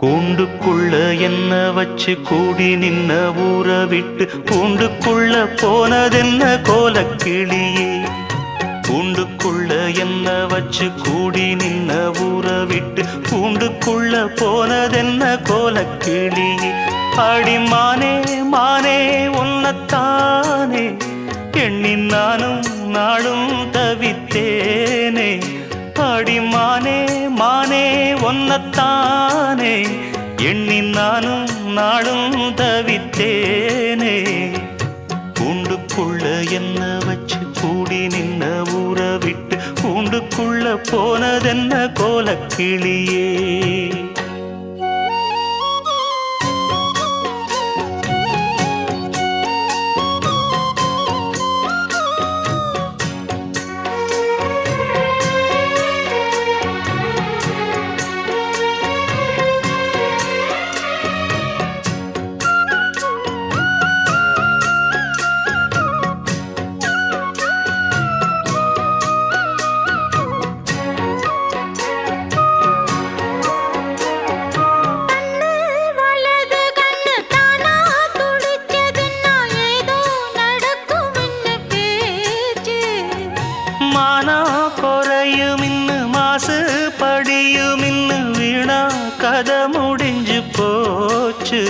கூண்டுக்குள்ள என்ன வச்சு கூடி நின்ன ஊற விட்டு கூண்டுக்குள்ள போனதென்ன கோலக்கிளியே. கூண்டுக்குள்ள என்ன வச்சு கூடி நின்ன ஊற விட்டு கூண்டுக்குள்ள போனதென்ன கோலக்கிளியே. அடிமானே மானே உன்னத்தானே எண்ணி நானும் நாளும் தவித்தேனே. அடிமானே மானே ஒன்னத்தானே எண்ணி நானும் நாளும் தவித்தேனே. கூண்டுக்குள்ள என்ன வச்சு கூடி நின்ன ஊற விட்டு கூண்டுக்குள்ள போனதென்ன கோலக்கிளியே. மானா குறையும் இன்னு மாசு படியும் இன்னு வீணா கதை முடிஞ்சு போச்சு.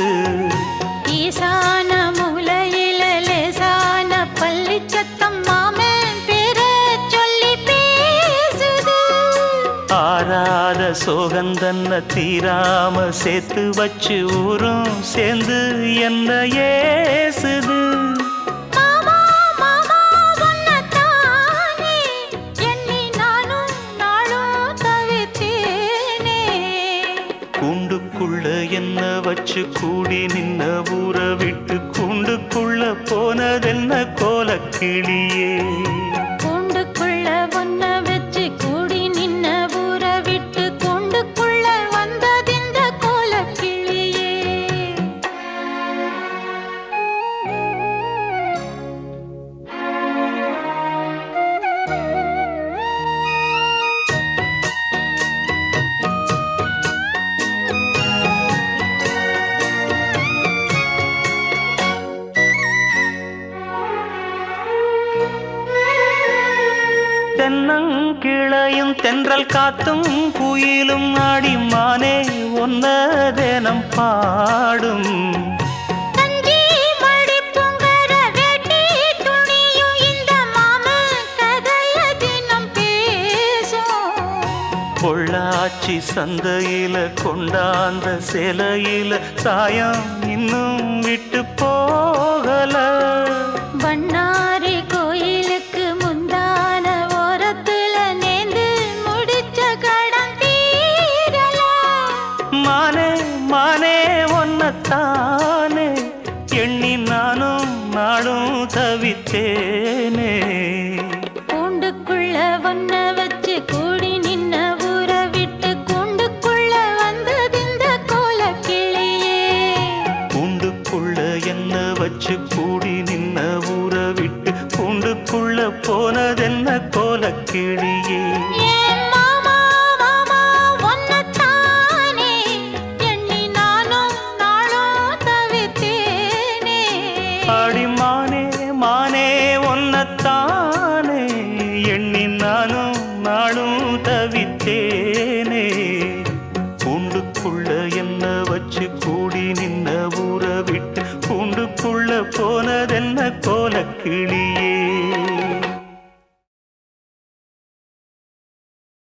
ஈசான மூலையில லேசான பள்ளி சத்தம் மாமன் பேர சொல்லி பேசுது. ஆறாத சோகந்தன்ன தீராம சேர்த்து வச்சு ஊரும் சேர்ந்து என்ன ஏசுது. கூண்டுக்குள்ள என்ன வச்சு கூடி நின்ன ஊற விட்டு கூண்டுக்குள்ள போனதென்ன கோலக்கிளியே. கூண்டுக்குள்ள ஒன்ன வச்சு கூடி நின்ன ஊற விட்டு கூண்டுக்குள்ள வந்ததிந்த கோலக்கிளியே. தென்னங்கிளையும் தென்றல் காத்தும் குயிலும் ஆடிமானே ஒன்ன தேனம் பாடும். பொள்ளாச்சி சந்தையில கொண்டாந்த சிலையில சாயம் இன்னும் விட்டு போகல. பண்ணாரி கோயிலுக்கு முந்தான ஓரத்துல நேந்து முடிச்ச கடன் தீரல. மானே மானே ஒன்னத்தானே எண்ணி நானும் நாளும் தவித்தேனே. கூண்டுக்குள்ள ஒன்ன வச்சு கூடி நின்ன ஊற விட்டு கூண்டுக்குள்ள வந்ததிந்த கோலக்கிளியே. கூண்டுக்குள்ள என்ன வச்சு கூடி நின்ன ஊற விட்டு கூண்டுக்குள்ள போனதென்ன கோலக்கிளியே. அடிமானே மானே ஒன்னத்தானே எண்ணி நானும் நாளும் தவித்தேனே. கூண்டுக்குள்ள என்ன வச்சு கூடி நின்ன ஊற விட்டு கூண்டுக்குள்ள போனதென்ன கோலக்கிளியே.